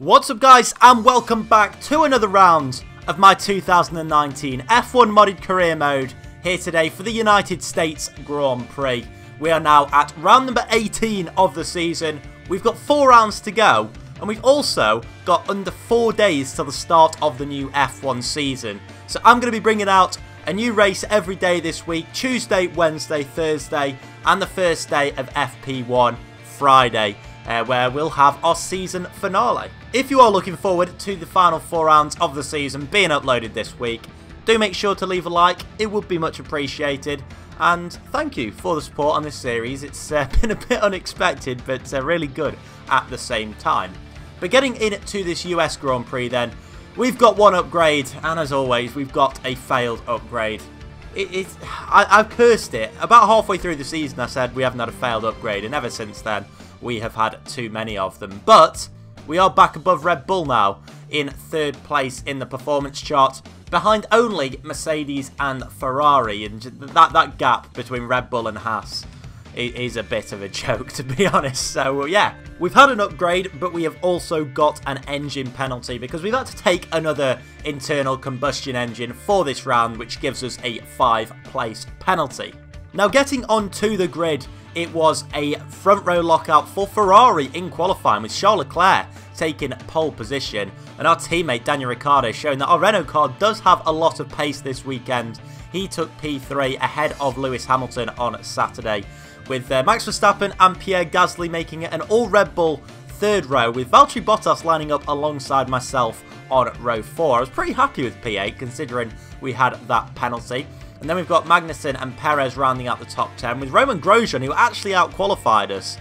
What's up guys, and welcome back to another round of my 2019 F1 modded career mode here today for the United States Grand Prix. We are now at round number 18 of the season. We've got 4 rounds to go, and we've also got under 4 days till the start of the new F1 season. So I'm going to be bringing out a new race every day this week: Tuesday, Wednesday, Thursday, and the first day of FP1, Friday, where we'll have our season finale. If you are looking forward to the final 4 rounds of the season being uploaded this week, do make sure to leave a like, it would be much appreciated. And thank you for the support on this series. It's been a bit unexpected, but really good at the same time. But getting into this US Grand Prix then, we've got one upgrade, and as always, we've got a failed upgrade. I've cursed it. About halfway through the season I said we haven't had a failed upgrade, and ever since then we have had too many of them. But we are back above Red Bull now, in 3rd place in the performance chart, behind only Mercedes and Ferrari, and that gap between Red Bull and Haas is a bit of a joke, to be honest. So yeah, we've had an upgrade, but we have also got an engine penalty because we've had to take another internal combustion engine for this round, which gives us a 5-place penalty. Now getting onto the grid, it was a front row lockout for Ferrari in qualifying, with Charles Leclerc taking pole position, and our teammate Daniel Ricciardo showing that our Renault car does have a lot of pace this weekend. He took P3 ahead of Lewis Hamilton on Saturday, with Max Verstappen and Pierre Gasly making it an all Red Bull 3rd row, with Valtteri Bottas lining up alongside myself on row 4. I was pretty happy with P8 considering we had that penalty. And then we've got Magnussen and Perez rounding out the top 10, with Roman Grosjean, who actually out-qualified us.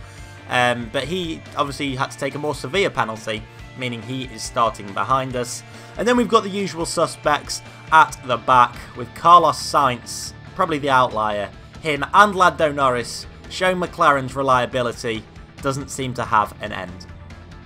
But he obviously had to take a more severe penalty, meaning he is starting behind us. And then we've got the usual suspects at the back, with Carlos Sainz, probably the outlier, him and Lando Norris, showing McLaren's reliability doesn't seem to have an end.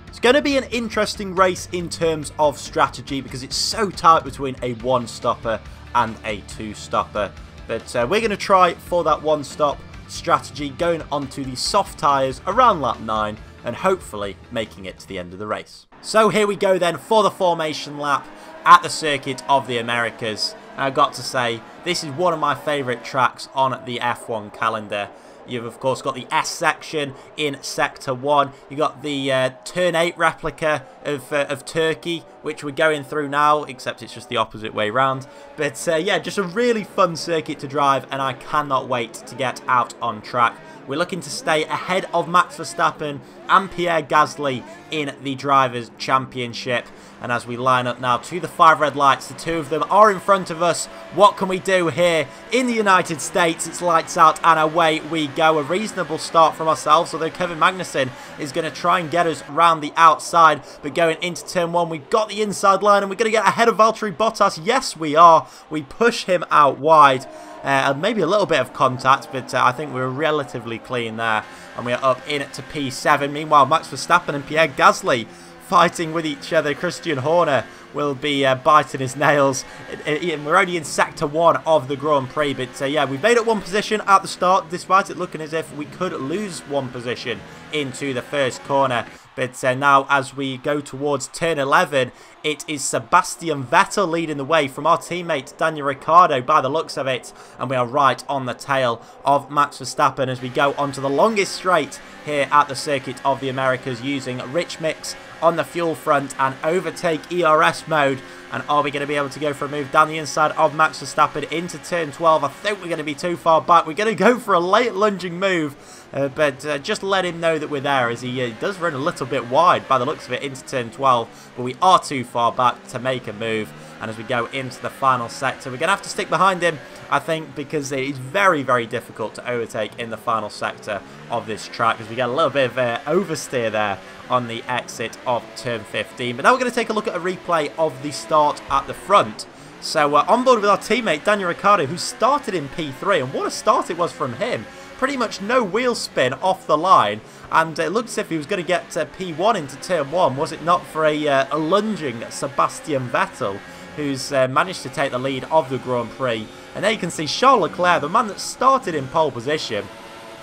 It's going to be an interesting race in terms of strategy because it's so tight between a 1-stopper and a 2-stopper, but we're going to try for that 1-stop strategy, going onto the soft tyres around lap 9 and hopefully making it to the end of the race. So here we go then for the formation lap at the Circuit of the Americas. And I've got to say, this is one of my favourite tracks on the F1 calendar. You've of course got the S section in Sector 1. You've got the Turn 8 replica of Turkey, which we're going through now, except it's just the opposite way round. But yeah, just a really fun circuit to drive, and I cannot wait to get out on track. We're looking to stay ahead of Max Verstappen and Pierre Gasly in the Drivers' Championship. And as we line up now to the 5 red lights, the 2 of them are in front of us. What can we do here in the United States? It's lights out and away we go. A reasonable start from ourselves, although Kevin Magnussen is going to try and get us round the outside. But going into turn 1, we've got the inside line, and we're going to get ahead of Valtteri Bottas. Yes, we are. We push him out wide. Maybe a little bit of contact, but I think we're relatively clean there. And we are up in to P7. Meanwhile, Max Verstappen and Pierre Gasly fighting with each other. Christian Horner will be biting his nails. We're only in Sector 1 of the Grand Prix, but yeah, we've made it 1 position at the start, despite it looking as if we could lose 1 position into the first corner. But now as we go towards turn 11, it is Sebastian Vettel leading the way from our teammate Daniel Ricciardo by the looks of it. And we are right on the tail of Max Verstappen as we go onto the longest straight here at the Circuit of the Americas, using Rich Mix on the fuel front and overtake ERS mode. And are we going to be able to go for a move down the inside of Max Verstappen into turn 12? I think we're going to be too far back. We're going to go for a late lunging move, but just let him know that we're there, as he does run a little bit wide by the looks of it into turn 12. But we are too far back to make a move. And as we go into the final sector, we're going to have to stick behind him, I think, because it is very, very difficult to overtake in the final sector of this track, as we get a little bit of oversteer there on the exit of turn 15. But now we're going to take a look at a replay of the start at the front. So on board with our teammate Daniel Ricciardo, who started in P3, and what a start it was from him. Pretty much no wheel spin off the line, and it looked as if he was going to get P1 into turn 1, was it not for a lunging Sebastian Vettel, who's managed to take the lead of the Grand Prix. And there you can see Charles Leclerc, the man that started in pole position,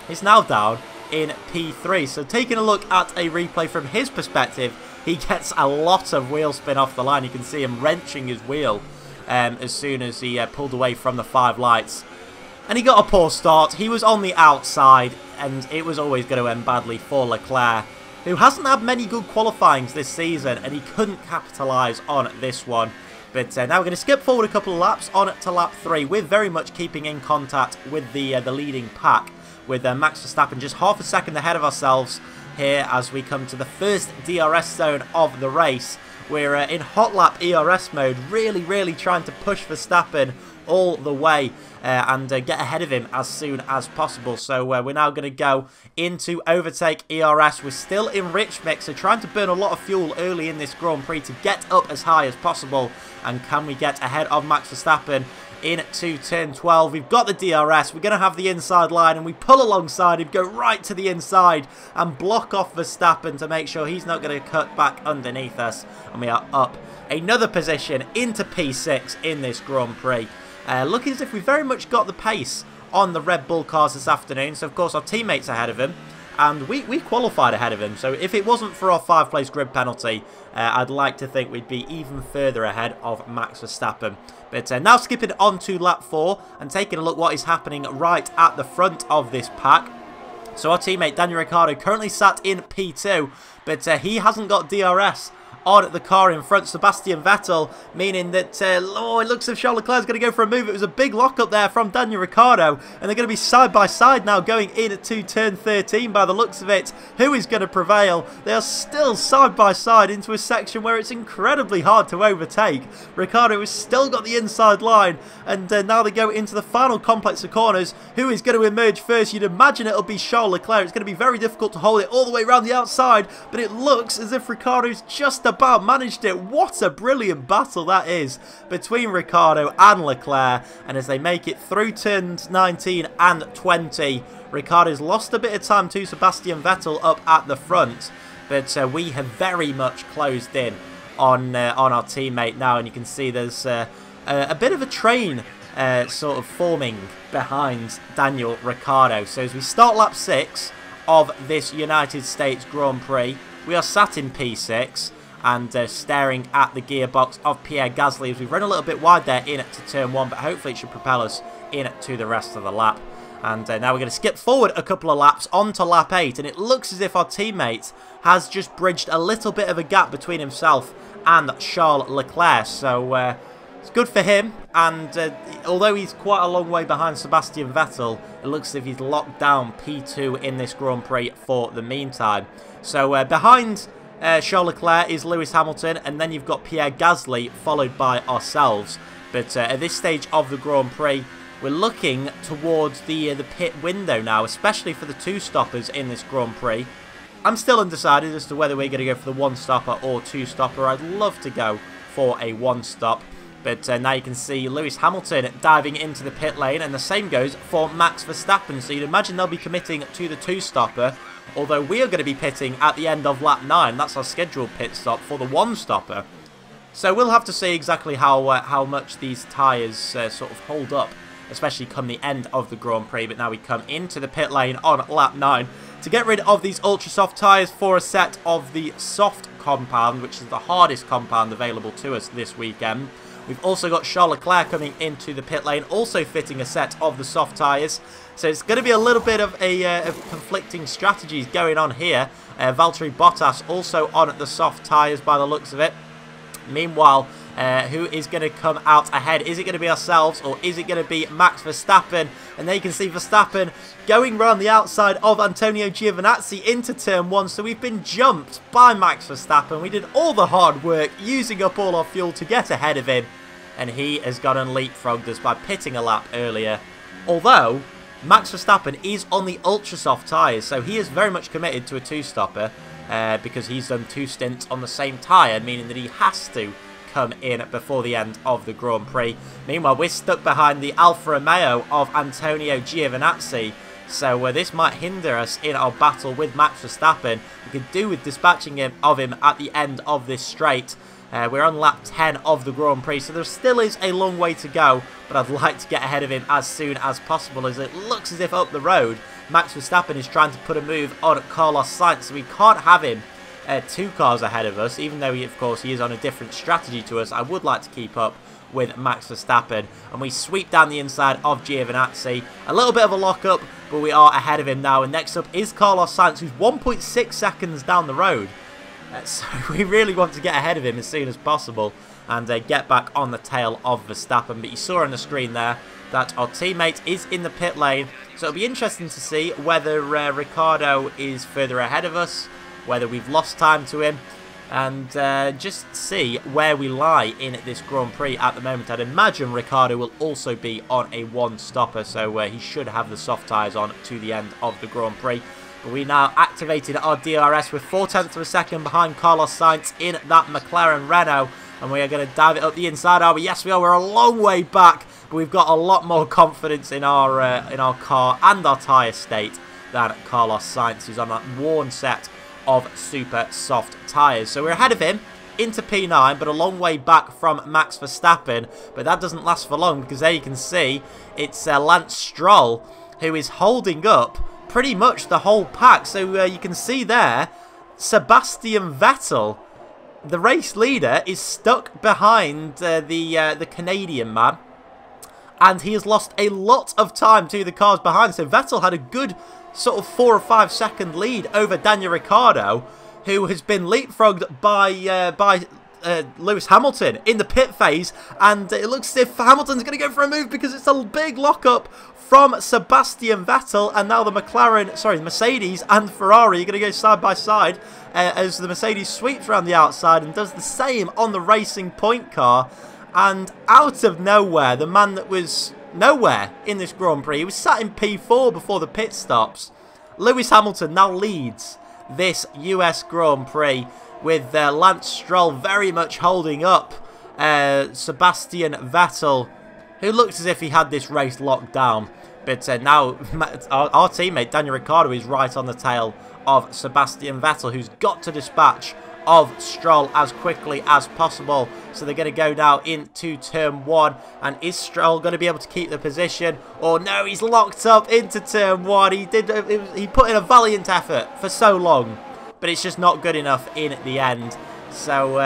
is now down in P3. So taking a look at a replay from his perspective, he gets a lot of wheel spin off the line. You can see him wrenching his wheel as soon as he pulled away from the 5 lights. And he got a poor start. He was on the outside, and it was always going to end badly for Leclerc, who hasn't had many good qualifyings this season, and he couldn't capitalise on this one. But now we're going to skip forward a couple of laps on to lap 3. We're very much keeping in contact with the leading pack, with Max Verstappen just half a second ahead of ourselves here as we come to the first DRS zone of the race. We're in hot lap ERS mode, really trying to push Verstappen all the way and get ahead of him as soon as possible. So we're now going to go into overtake ERS. We're still in rich mix, so trying to burn a lot of fuel early in this Grand Prix to get up as high as possible. And can we get ahead of Max Verstappen into turn 12? We've got the DRS, we're going to have the inside line, and we pull alongside him, go right to the inside and block off Verstappen to make sure he's not going to cut back underneath us. And we are up another position into P6 in this Grand Prix. Looking as if we very much got the pace on the Red Bull cars this afternoon. So of course our teammates ahead of him, and we qualified ahead of him. So if it wasn't for our 5th-place grid penalty, I'd like to think we'd be even further ahead of Max Verstappen. But now skipping on to lap 4 and taking a look what is happening right at the front of this pack. So our teammate Daniel Ricciardo currently sat in P2, but he hasn't got DRS on the car in front, Sebastian Vettel, meaning that, oh, it looks as if Charles Leclerc's going to go for a move. It was a big lock up there from Daniel Ricciardo, and they're going to be side by side now going into turn 13 by the looks of it. Who is going to prevail? They are still side by side into a section where it's incredibly hard to overtake. Ricciardo has still got the inside line, and now they go into the final complex of corners. Who is going to emerge first? You'd imagine it'll be Charles Leclerc. It's going to be very difficult to hold it all the way around the outside, but it looks as if Ricciardo's just about managed it. What a brilliant battle that is between Ricciardo and Leclerc, and as they make it through turns 19 and 20, Ricciardo's lost a bit of time to Sebastian Vettel up at the front, but we have very much closed in on our teammate now, and you can see there's a bit of a train sort of forming behind Daniel Ricciardo. So as we start lap 6 of this United States Grand Prix, we are sat in P6 and staring at the gearbox of Pierre Gasly as we've run a little bit wide there in to turn 1, but hopefully it should propel us in to the rest of the lap. And now we're going to skip forward a couple of laps onto lap 8, and it looks as if our teammate has just bridged a little bit of a gap between himself and Charles Leclerc. So it's good for him, and although he's quite a long way behind Sebastian Vettel, it looks as if he's locked down P2 in this Grand Prix for the meantime. So behind Charles Leclerc is Lewis Hamilton, and then you've got Pierre Gasly followed by ourselves. But at this stage of the Grand Prix, we're looking towards the pit window now, especially for the 2-stoppers in this Grand Prix. I'm still undecided as to whether we're going to go for the 1-stopper or 2-stopper. I'd love to go for a 1-stop. But now you can see Lewis Hamilton diving into the pit lane, and the same goes for Max Verstappen. So you'd imagine they'll be committing to the 2-stopper, although we are going to be pitting at the end of lap 9. That's our scheduled pit stop for the 1-stopper. So we'll have to see exactly how much these tyres sort of hold up, especially come the end of the Grand Prix. But now we come into the pit lane on lap 9 to get rid of these ultra soft tyres for a set of the soft compound, which is the hardest compound available to us this weekend. We've also got Charles Leclerc coming into the pit lane, also fitting a set of the soft tyres. So it's going to be a little bit of of conflicting strategies going on here. Valtteri Bottas also on the soft tyres by the looks of it. Meanwhile, who is going to come out ahead? Is it going to be ourselves, or is it going to be Max Verstappen? And there you can see Verstappen going round the outside of Antonio Giovinazzi into turn 1. So we've been jumped by Max Verstappen. We did all the hard work, using up all our fuel to get ahead of him, and he has gone and leapfrogged us by pitting a lap earlier. Although Max Verstappen is on the ultra soft tyres, so he is very much committed to a 2-stopper because he's done 2 stints on the same tyre, meaning that he has to come in before the end of the Grand Prix. Meanwhile, we're stuck behind the Alfa Romeo of Antonio Giovinazzi, so this might hinder us in our battle with Max Verstappen. We could do with dispatching him at the end of this straight. We're on lap 10 of the Grand Prix, so there still is a long way to go, but I'd like to get ahead of him as soon as possible, as it looks as if up the road Max Verstappen is trying to put a move on Carlos Sainz, so we can't have him 2 cars ahead of us, even though, of course, he is on a different strategy to us. I would like to keep up with Max Verstappen, and we sweep down the inside of Giovinazzi. A little bit of a lock-up, but we are ahead of him now. And next up is Carlos Sainz, who's 1.6 seconds down the road. So we really want to get ahead of him as soon as possible and get back on the tail of Verstappen. But you saw on the screen there that our teammate is in the pit lane. So it'll be interesting to see whether Ricciardo is further ahead of us, whether we've lost time to him, and just see where we lie in this Grand Prix at the moment. I'd imagine Ricciardo will also be on a 1-stopper, so he should have the soft tyres on to the end of the Grand Prix. But we now activated our DRS with 0.4 of a second behind Carlos Sainz in that McLaren Renault, and we are going to dive it up the inside, are we? Yes, we are. We're a long way back, but we've got a lot more confidence in our car and our tyre state than Carlos Sainz, who's on that worn set of super soft tyres. So we're ahead of him into P9, but a long way back from Max Verstappen. But that doesn't last for long, because there you can see it's Lance Stroll who is holding up pretty much the whole pack. So you can see there, Sebastian Vettel, the race leader, is stuck behind the Canadian man, and he has lost a lot of time to the cars behind. So Vettel had a good sort of 4 or 5 second lead over Daniel Ricciardo, who has been leapfrogged by Lewis Hamilton in the pit phase, and it looks as if Hamilton's going to go for a move because it's a big lockup from Sebastian Vettel, and now the Mercedes and Ferrari are going to go side by side as the Mercedes sweeps around the outside and does the same on the Racing Point car. And out of nowhere, the man that was nowhere in this Grand Prix, he was sat in P4 before the pit stops. Lewis Hamilton now leads this US Grand Prix with Lance Stroll very much holding up Sebastian Vettel, who looks as if he had this race locked down. But now our teammate Daniel Ricciardo is right on the tail of Sebastian Vettel, who's got to dispatch of Stroll as quickly as possible. So they're going to go now into turn 1, and is Stroll going to be able to keep the position? Or no, he's locked up into turn 1. He put in a valiant effort for so long, but it's just not good enough in the end. So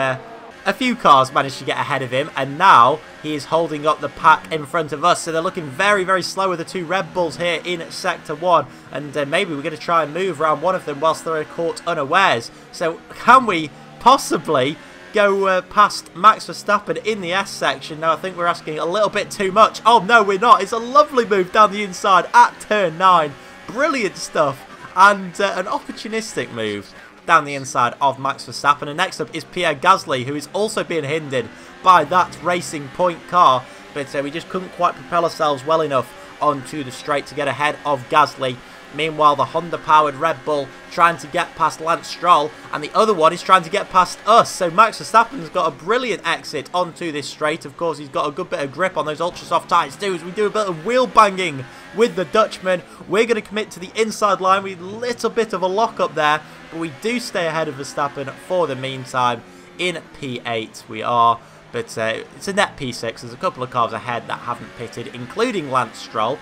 a few cars managed to get ahead of him, and now he is holding up the pack in front of us. So they're looking very, very slow with the 2 Red Bulls here in Sector 1, and maybe we're going to try and move around one of them whilst they're caught unawares. So can we possibly go past Max Verstappen in the S section? Now I think we're asking a little bit too much. Oh no, we're not. It's a lovely move down the inside at turn 9. Brilliant stuff, and an opportunistic move down the inside of Max Verstappen. And next up is Pierre Gasly, who is also being hindered by that Racing Point car, but we just couldn't quite propel ourselves well enough onto the straight to get ahead of Gasly. Meanwhile, the Honda-powered Red Bull trying to get past Lance Stroll, and the other one is trying to get past us. So Max Verstappen's got a brilliant exit onto this straight. Of course, he's got a good bit of grip on those ultra-soft tyres too, as we do a bit of wheel banging with the Dutchman. We're going to commit to the inside line with a little bit of a lock-up there, but we do stay ahead of Verstappen for the meantime. In P8 we are, but it's a net P6. There's a couple of cars ahead that haven't pitted, including Lance Stroll,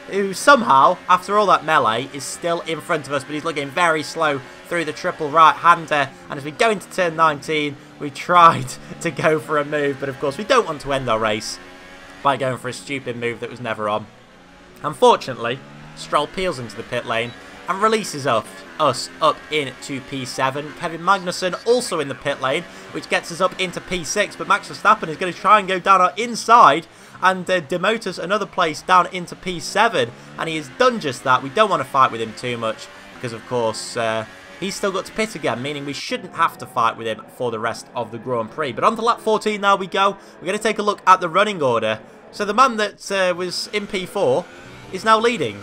who somehow, after all that melee, is still in front of us, but he's looking very slow through the triple right-hander. And as we go into turn 19, we tried to go for a move, but of course we don't want to end our race by going for a stupid move that was never on. Unfortunately, Stroll peels into the pit lane and releases us up into P7. Kevin Magnussen also in the pit lane, which gets us up into P6, but Max Verstappen is going to try and go down our inside and demote us another place down into P7, and he has done just that. We don't want to fight with him too much because, of course, he's still got to pit again, meaning we shouldn't have to fight with him for the rest of the Grand Prix. But on to lap 14 now we go. We're going to take a look at the running order. So the man that was in P4 is now leading.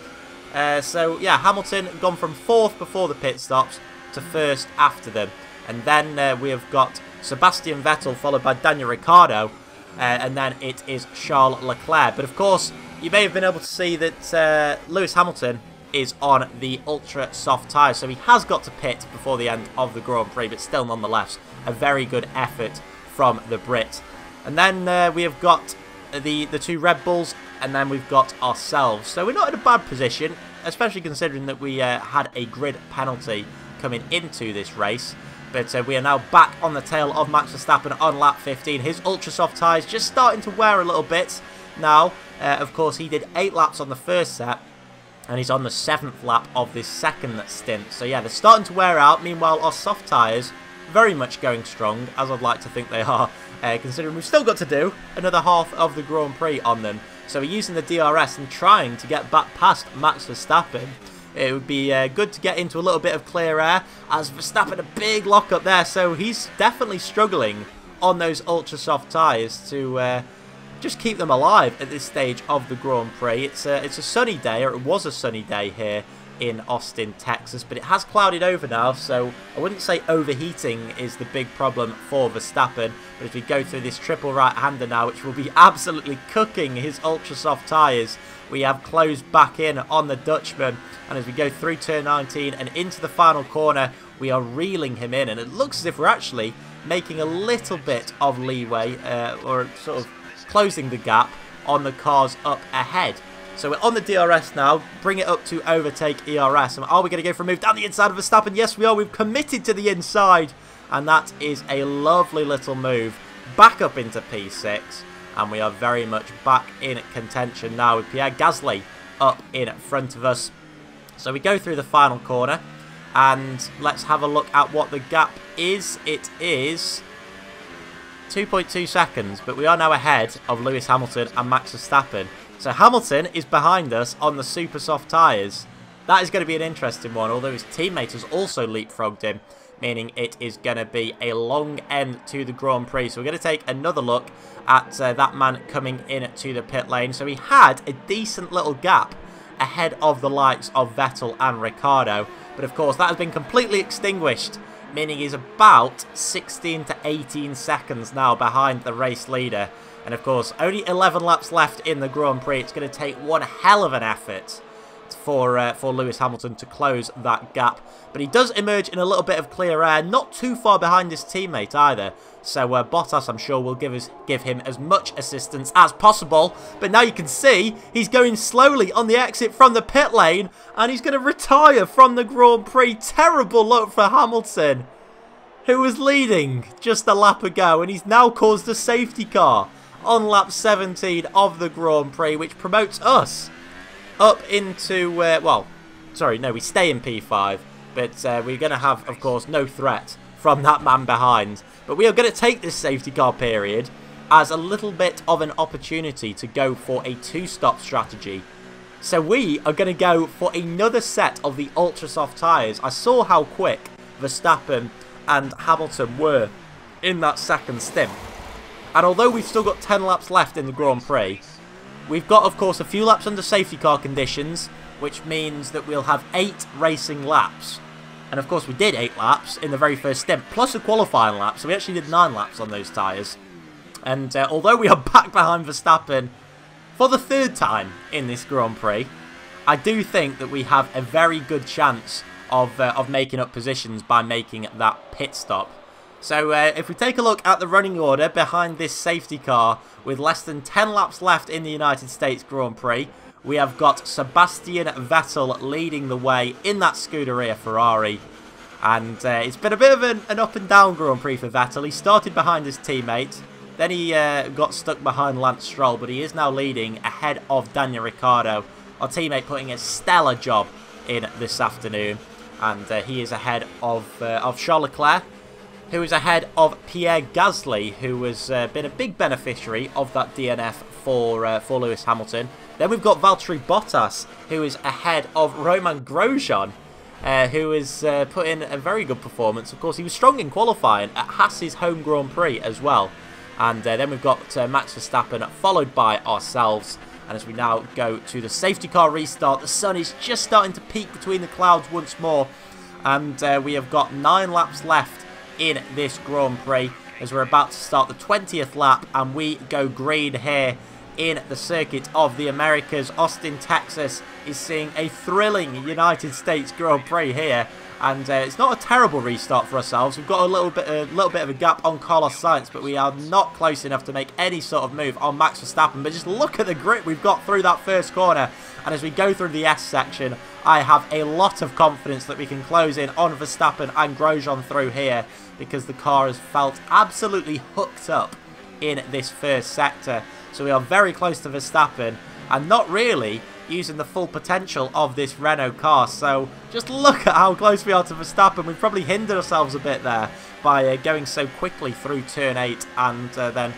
So, yeah, Hamilton gone from 4th before the pit stops to 1st after them. And then we have got Sebastian Vettel followed by Daniel Ricciardo. And then it is Charles Leclerc. But of course, you may have been able to see that Lewis Hamilton is on the ultra soft tyres. So he has got to pit before the end of the Grand Prix, but still nonetheless a very good effort from the Brit. And then we have got the 2 Red Bulls, and then we've got ourselves. So we're not in a bad position, especially considering that we had a grid penalty coming into this race. But we are now back on the tail of Max Verstappen on lap 15. His ultra soft tyres just starting to wear a little bit now. Of course, he did 8 laps on the first set, and he's on the 7th lap of this second stint. So yeah, they're starting to wear out. Meanwhile, our soft tyres very much going strong, as I'd like to think they are, considering we've still got to do another half of the Grand Prix on them. So we're using the DRS and trying to get back past Max Verstappen. It would be good to get into a little bit of clear air, as Verstappen a big lock up there, so he's definitely struggling on those ultra soft tyres to just keep them alive at this stage of the Grand Prix. It's a sunny day, or it was a sunny day here in Austin, Texas, but it has clouded over now, so I wouldn't say overheating is the big problem for Verstappen. But as we go through this triple right-hander now, which will be absolutely cooking his ultra soft tyres, we have closed back in on the Dutchman, and as we go through turn 19 and into the final corner, we are reeling him in, and it looks as if we're actually making a little bit of leeway, or sort of closing the gap on the cars up ahead. So we're on the DRS now, bring it up to overtake ERS. And are we going to go for a move down the inside of Verstappen? Yes, we are. We've committed to the inside, and that is a lovely little move back up into P6. And we are very much back in contention now with Pierre Gasly up in front of us. So we go through the final corner, and let's have a look at what the gap is. It is 2.2 seconds, but we are now ahead of Lewis Hamilton and Max Verstappen. So Hamilton is behind us on the super soft tyres. That is going to be an interesting one, although his teammate has also leapfrogged him, meaning it is going to be a long end to the Grand Prix. So we're going to take another look at that man coming in to the pit lane. So he had a decent little gap ahead of the likes of Vettel and Ricciardo, but of course that has been completely extinguished, meaning he's about 16 to 18 seconds now behind the race leader. And of course, only 11 laps left in the Grand Prix. It's going to take one hell of an effort for Lewis Hamilton to close that gap. But he does emerge in a little bit of clear air, not too far behind his teammate either. So Bottas, I'm sure, will give him as much assistance as possible. But now you can see he's going slowly on the exit from the pit lane, and he's going to retire from the Grand Prix. Terrible luck for Hamilton, who was leading just a lap ago, and he's now caused a safety car on lap 17 of the Grand Prix, which promotes us up into, well, sorry, no, we stay in P5, but we're going to have, of course, no threat from that man behind. But we are going to take this safety car period as a little bit of an opportunity to go for a 2-stop strategy. So we are going to go for another set of the ultra soft tyres. I saw how quick Verstappen and Hamilton were in that second stint. And although we've still got 10 laps left in the Grand Prix, we've got, of course, a few laps under safety car conditions, which means that we'll have 8 racing laps. And of course, we did 8 laps in the very first stint, plus a qualifying lap, so we actually did 9 laps on those tyres. And although we are back behind Verstappen for the 3rd time in this Grand Prix, I do think that we have a very good chance of making up positions by making that pit stop. So if we take a look at the running order behind this safety car, with less than 10 laps left in the United States Grand Prix, we have got Sebastian Vettel leading the way in that Scuderia Ferrari. And it's been a bit of an up and down Grand Prix for Vettel. He started behind his teammate, then he got stuck behind Lance Stroll, but he is now leading ahead of Daniel Ricciardo. Our teammate putting a stellar job in this afternoon, and he is ahead of Charles Leclerc, who is ahead of Pierre Gasly, who has been a big beneficiary of that DNF for Lewis Hamilton. Then we've got Valtteri Bottas, who is ahead of Romain Grosjean, who has put in a very good performance. Of course, he was strong in qualifying at Haas's home Grand Prix as well. And then we've got Max Verstappen, followed by ourselves. And as we now go to the safety car restart, the sun is just starting to peek between the clouds once more. And we have got 9 laps left in this Grand Prix, as we're about to start the 20th lap, and we go green here in the circuit of the Americas. Austin, Texas is seeing a thrilling United States Grand Prix here, and it's not a terrible restart for ourselves. We've got a little bit of a gap on Carlos Sainz, but we are not close enough to make any sort of move on Max Verstappen. But just look at the grip we've got through that first corner, and as we go through the S section, I have a lot of confidence that we can close in on Verstappen and Grosjean through here, because the car has felt absolutely hooked up in this first sector. So we are very close to Verstappen and not really using the full potential of this Renault car. So just look at how close we are to Verstappen. We've probably hindered ourselves a bit there by going so quickly through turn 8 and then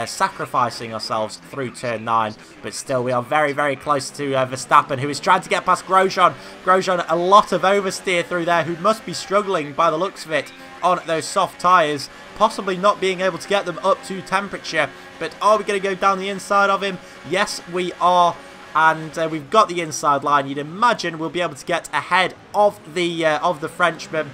sacrificing ourselves through turn 9. But still, we are very, very close to Verstappen, who is trying to get past Grosjean. Grosjean, a lot of oversteer through there, who must be struggling by the looks of it on those soft tyres, possibly not being able to get them up to temperature. But are we going to go down the inside of him? Yes, we are. And we've got the inside line. You'd imagine we'll be able to get ahead of the Frenchman.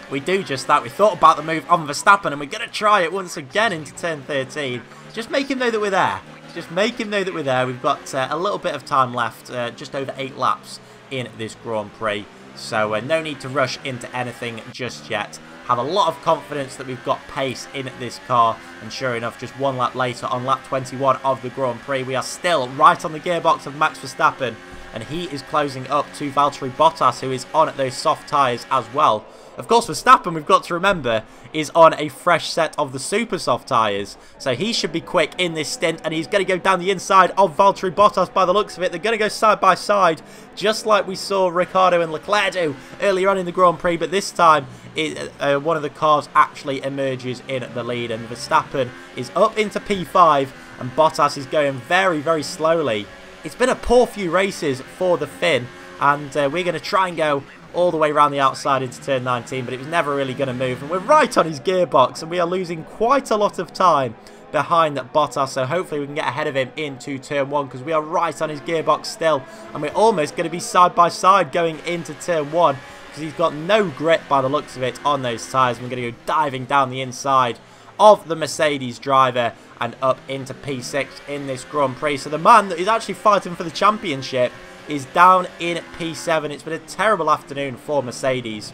We do just that. We thought about the move on Verstappen, and we're going to try it once again into turn 13. Just make him know that we're there. Just make him know that we're there. We've got a little bit of time left, just over 8 laps in this Grand Prix. So no need to rush into anything just yet. Have a lot of confidence that we've got pace in this car, and sure enough, just 1 lap later on lap 21 of the Grand Prix, we are still right on the gearbox of Max Verstappen, and he is closing up to Valtteri Bottas, who is on those soft tyres as well. Of course, Verstappen, we've got to remember, is on a fresh set of the super soft tyres, so he should be quick in this stint, and he's going to go down the inside of Valtteri Bottas by the looks of it. They're going to go side by side, just like we saw Ricciardo and Leclerc do earlier on in the Grand Prix, but this time one of the cars actually emerges in the lead, and Verstappen is up into P5, and Bottas is going very, very slowly. It's been a poor few races for the Finn, and we're going to try and go all the way around the outside into turn 19, but it was never really going to move, and we're right on his gearbox, and we are losing quite a lot of time behind Bottas, so hopefully we can get ahead of him into turn 1, because we are right on his gearbox still, and we're almost going to be side by side going into turn 1, because he's got no grip by the looks of it on those tyres. We're going to go diving down the inside of the Mercedes driver and up into P6 in this Grand Prix. So the man that is actually fighting for the championship is down in P7. It's been a terrible afternoon for Mercedes.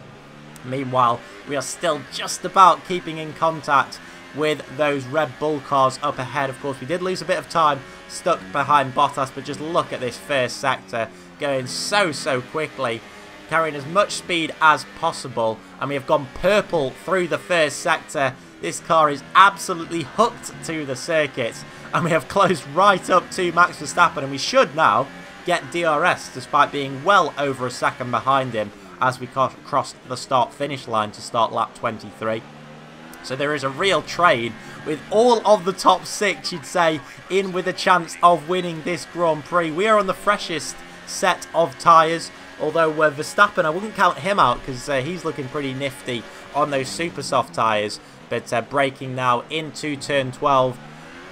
Meanwhile, we are still just about keeping in contact with those Red Bull cars up ahead. Of course, we did lose a bit of time stuck behind Bottas, but just look at this first sector going so quickly, carrying as much speed as possible, and we have gone purple through the first sector. This car is absolutely hooked to the circuit, and we have closed right up to Max Verstappen, and we should now get DRS despite being well over a second behind him as we crossed the start-finish line to start lap 23. So there is a real trade with all of the top 6, you'd say, in with a chance of winning this Grand Prix. We are on the freshest set of tyres, although Verstappen, I wouldn't count him out because he's looking pretty nifty on those super soft tyres. But braking now into turn 12.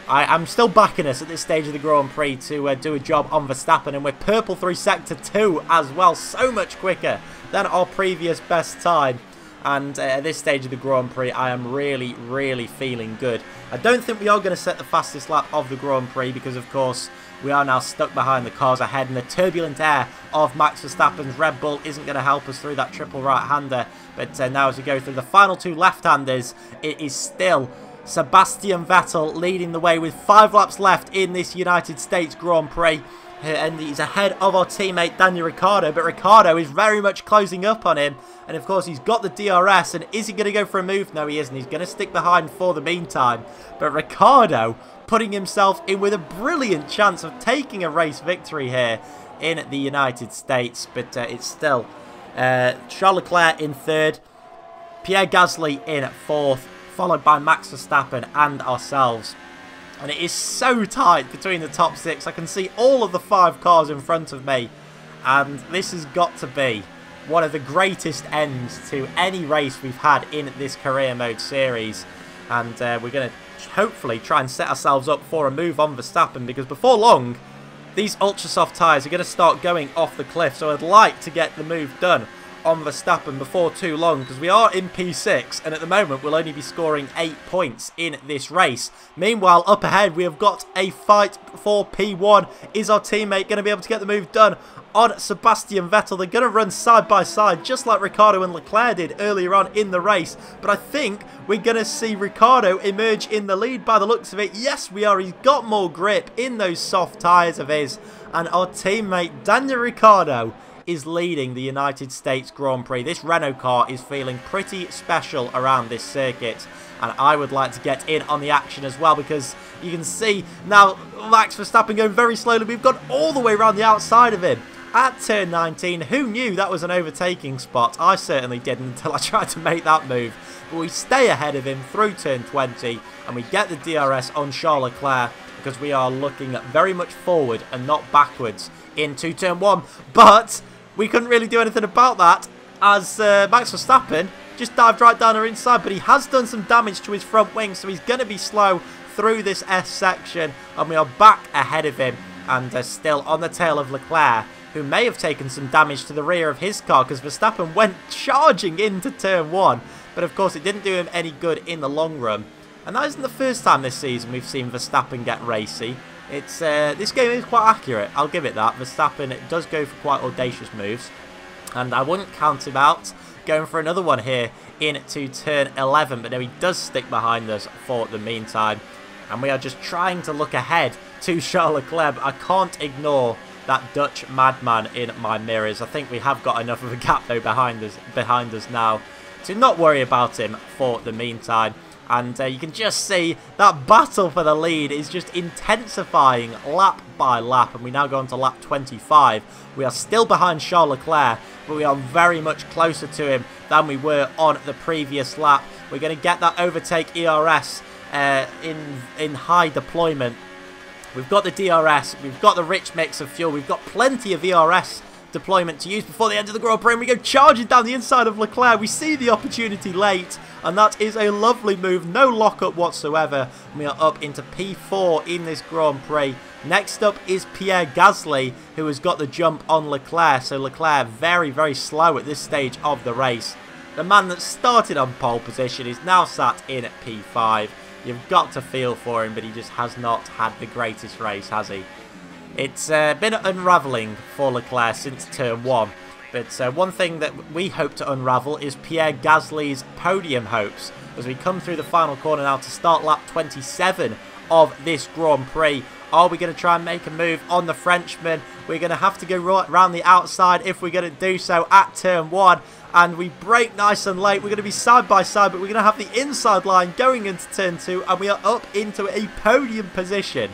I'm still backing us at this stage of the Grand Prix to do a job on Verstappen, and we're purple through sector 2 as well, so much quicker than our previous best time. And at this stage of the Grand Prix, I am really feeling good. I don't think we are going to set the fastest lap of the Grand Prix because, of course, we are now stuck behind the cars ahead, and the turbulent air of Max Verstappen's Red Bull isn't going to help us through that triple right-hander. But now as we go through the final 2 left-handers, it is still Sebastian Vettel leading the way with 5 laps left in this United States Grand Prix. And he's ahead of our teammate Daniel Ricciardo, but Ricciardo is very much closing up on him. And of course he's got the DRS, and is he going to go for a move? No, he isn't. He's going to stick behind for the meantime. But Ricciardo putting himself in with a brilliant chance of taking a race victory here in the United States. But it's still Charles Leclerc in 3rd, Pierre Gasly in 4th, followed by Max Verstappen and ourselves. And it is so tight between the top 6. I can see all of the 5 cars in front of me. And this has got to be one of the greatest ends to any race we've had in this career mode series. And we're going to hopefully try and set ourselves up for a move on Verstappen, because before long, these ultra soft tyres are going to start going off the cliff. So I'd like to get the move done on Verstappen before too long, because we are in P6, and at the moment we'll only be scoring 8 points in this race. Meanwhile, up ahead we have got a fight for P1. Is our teammate going to be able to get the move done on Sebastian Vettel? They're going to run side by side just like Ricciardo and Leclerc did earlier on in the race, but I think we're going to see Ricciardo emerge in the lead by the looks of it. Yes, we are. He's got more grip in those soft tyres of his, and our teammate Daniel Ricciardo is leading the United States Grand Prix. This Renault car is feeling pretty special around this circuit, and I would like to get in on the action as well, because you can see now Max Verstappen going very slowly. We've gone all the way around the outside of him at turn 19. Who knew that was an overtaking spot? I certainly didn't until I tried to make that move. But we stay ahead of him through turn 20, and we get the DRS on Charles Leclerc, because we are looking very much forward and not backwards into turn 1. But we couldn't really do anything about that, as Max Verstappen just dived right down our inside. But he has done some damage to his front wing, so he's going to be slow through this S section, and we are back ahead of him, and still on the tail of Leclerc, who may have taken some damage to the rear of his car, because Verstappen went charging into turn 1. But of course it didn't do him any good in the long run. And that isn't the first time this season we've seen Verstappen get racy. It's this game is quite accurate, I'll give it that. Verstappen does go for quite audacious moves, and I wouldn't count him out going for another one here into turn 11, but no, he does stick behind us for the meantime. And we are just trying to look ahead to Charles Leclerc, but I can't ignore that Dutch madman in my mirrors. I think we have got enough of a gap though behind us now to not worry about him for the meantime. And you can just see that battle for the lead is just intensifying lap by lap. And we now go on to lap 25. We are still behind Charles Leclerc, but we are very much closer to him than we were on the previous lap. We're going to get that overtake ERS in high deployment. We've got the DRS, we've got the rich mix of fuel, we've got plenty of ERS deployment to use before the end of the Grand Prix, and we go charging down the inside of Leclerc. We see the opportunity late, and that is a lovely move, no lockup whatsoever. We are up into P4 in this Grand Prix. Next up is Pierre Gasly, who has got the jump on Leclerc, so Leclerc very, very slow at this stage of the race. The man that started on pole position is now sat in at P5. You've got to feel for him, but he just has not had the greatest race, has he? It's been unravelling for Leclerc since turn 1. But one thing that we hope to unravel is Pierre Gasly's podium hopes, as we come through the final corner now to start lap 27 of this Grand Prix. Are we going to try and make a move on the Frenchman? We're going to have to go right around the outside if we're going to do so at turn 1. And we brake nice and late. We're going to be side by side, but we're going to have the inside line going into turn 2, and we are up into a podium position.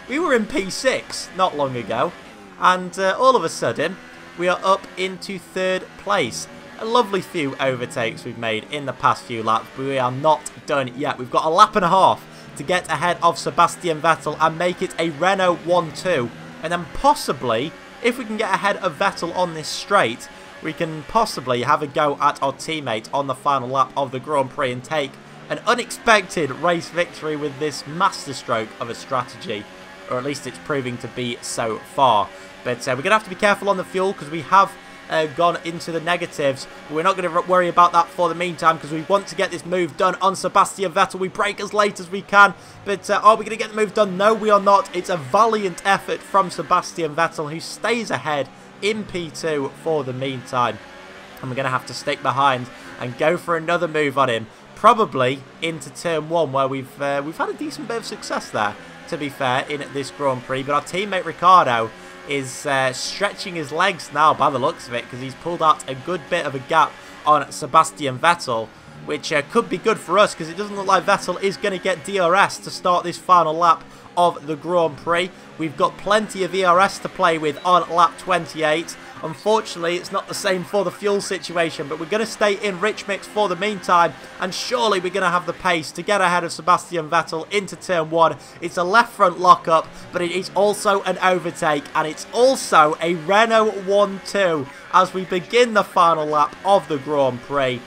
We were in P6 not long ago, and all of a sudden we are up into 3rd place. A lovely few overtakes we've made in the past few laps, but we are not done yet. We've got a lap and a half to get ahead of Sebastian Vettel and make it a Renault 1-2, and then possibly, if we can get ahead of Vettel on this straight, we can possibly have a go at our teammate on the final lap of the Grand Prix and take an unexpected race victory with this masterstroke of a strategy. Or at least it's proving to be so far. But we're going to have to be careful on the fuel, because we have gone into the negatives. But we're not going to worry about that for the meantime, because we want to get this move done on Sebastian Vettel. We brake as late as we can. But are we going to get the move done? No, we are not. It's a valiant effort from Sebastian Vettel, who stays ahead in P2 for the meantime. And we're going to have to stick behind and go for another move on him, probably into turn 1, where we've had a decent bit of success there, to be fair, in this Grand Prix. But our teammate Ricciardo is stretching his legs now by the looks of it, because he's pulled out a good bit of a gap on Sebastian Vettel, which could be good for us, because it doesn't look like Vettel is going to get DRS to start this final lap of the Grand Prix. We've got plenty of ERS to play with on lap 28. Unfortunately, it's not the same for the fuel situation, but we're going to stay in rich mix for the meantime, and surely we're going to have the pace to get ahead of Sebastian Vettel into turn 1. It's a left front lockup, but it is also an overtake, and it's also a Renault 1-2 as we begin the final lap of the Grand Prix.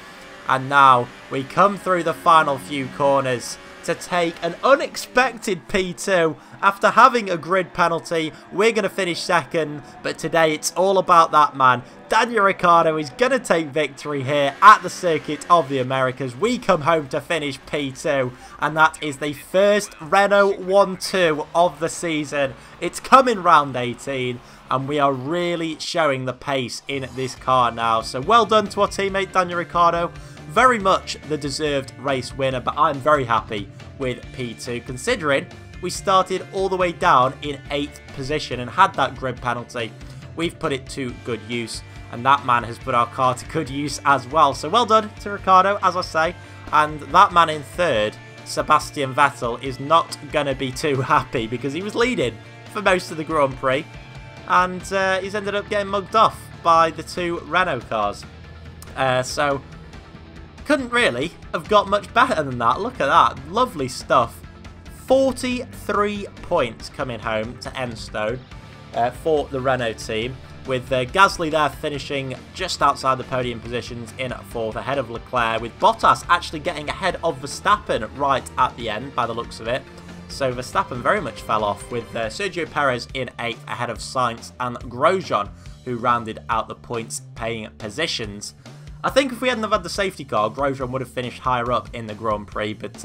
And now we come through the final few corners to take an unexpected P2 after having a grid penalty. We're going to finish second, but today it's all about that man. Daniel Ricciardo is going to take victory here at the Circuit of the Americas. We come home to finish P2, and that is the first Renault 1-2 of the season. It's coming round 18, and we are really showing the pace in this car now. So well done to our teammate Daniel Ricciardo. Very much the deserved race winner, but I'm very happy with P2, considering we started all the way down in 8th position and had that grid penalty. We've put it to good use. And that man has put our car to good use as well. So well done to Ricciardo, as I say. And that man in third, Sebastian Vettel, is not going to be too happy because he was leading for most of the Grand Prix. And he's ended up getting mugged off by the two Renault cars. So couldn't really have got much better than that. Look at that. Lovely stuff. 43 points coming home to Enstone for the Renault team, with Gasly there finishing just outside the podium positions in fourth, ahead of Leclerc, with Bottas actually getting ahead of Verstappen right at the end by the looks of it. So Verstappen very much fell off, with Sergio Perez in 8th ahead of Sainz and Grosjean, who rounded out the points paying positions. I think if we hadn't have had the safety car, Grosjean would have finished higher up in the Grand Prix, but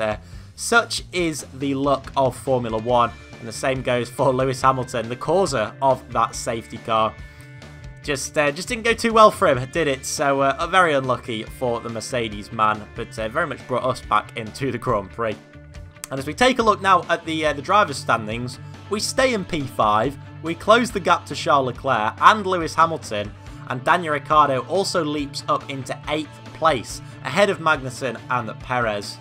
such is the luck of Formula 1, and the same goes for Lewis Hamilton, the causer of that safety car. Just didn't go too well for him, did it? So very unlucky for the Mercedes man, but very much brought us back into the Grand Prix. And as we take a look now at the drivers' standings, we stay in P5, we close the gap to Charles Leclerc and Lewis Hamilton, and Daniel Ricciardo also leaps up into 8th place, ahead of Magnussen and Perez.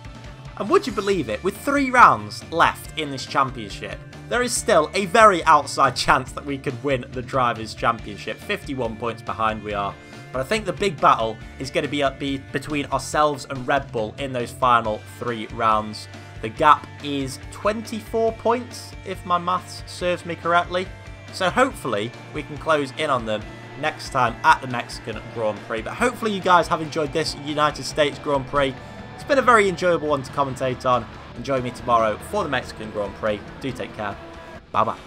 And would you believe it, with 3 rounds left in this championship, there is still a very outside chance that we could win the Drivers' Championship. 51 points behind we are. But I think the big battle is going to be between ourselves and Red Bull in those final 3 rounds. The gap is 24 points, if my maths serves me correctly. So hopefully we can close in on them next time at the Mexican Grand Prix. But hopefully you guys have enjoyed this United States Grand Prix. It's been a very enjoyable one to commentate on. And join me tomorrow for the Mexican Grand Prix. Do take care. Bye-bye.